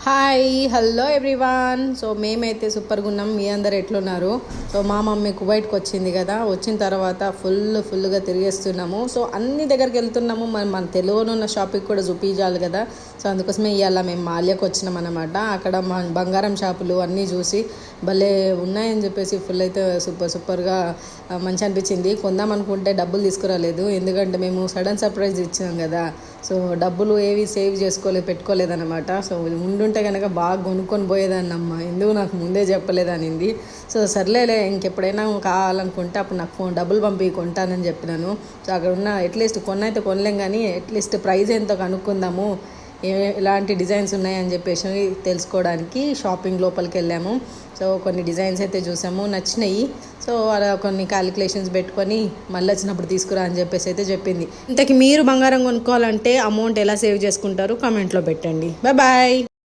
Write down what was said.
Hi hello everyone. So మేమైతే సూపర్గా ఉన్నాం. మీ అందరు ఎట్లున్నారు? సో మా మమ్మీ కువైట్కి వచ్చింది కదా, వచ్చిన తర్వాత ఫుల్గా తిరిగేస్తున్నాము. సో అన్ని దగ్గరికి వెళ్తున్నాము. మన తెలుగులో ఉన్న షాపింగ్ కూడా చూపించాలి కదా. సో అందుకోసమే ఇవాళ మేము మాల్యాకి వచ్చినాం అనమాట. అక్కడ మా బంగారం షాపులు అన్నీ చూసి భలే ఉన్నాయని చెప్పేసి ఫుల్ అయితే సూపర్గా మంచి అనిపించింది. కొందాం అనుకుంటే డబ్బులు తీసుకురాలేదు, ఎందుకంటే మేము సడన్ సర్ప్రైజ్ ఇచ్చినాం కదా. సో డబ్బులు ఏవి సేవ్ పెట్టుకోలేదన్నమాట. సో ఉండుంటే కనుక బాగా కొనుక్కొని పోయేదాన్ని అమ్మ, ఎందుకు నాకు ముందే చెప్పలేదనింది. సో సర్లేలే, ఇంకెప్పుడైనా కావాలనుకుంటే అప్పుడు నాకు డబ్బులు పంపి కొంటానని చెప్పినాను. సో అక్కడ ఉన్న అట్లీస్ట్ కొన్నైతే కొనలేం, కానీ అట్లీస్ట్ ప్రైస్ ఎంతో కనుక్కుందాము, ఎలాంటి డిజైన్స్ ఉన్నాయని చెప్పేసి తెలుసుకోవడానికి షాపింగ్ లోపలికి వెళ్ళాము. సో కొన్ని డిజైన్స్ అయితే చూసాము, నచ్చినాయి. సో అలా కొన్ని క్యాలిక్యులేషన్స్ పెట్టుకొని మళ్ళీ వచ్చినప్పుడు తీసుకురా అని చెప్పేసి అయితే చెప్పింది. ఇంతకీ మీరు బంగారం కొనుక్కోవాలంటే అమౌంట్ ఎలా సేవ్ చేసుకుంటారు కామెంట్లో పెట్టండి. బాయ్.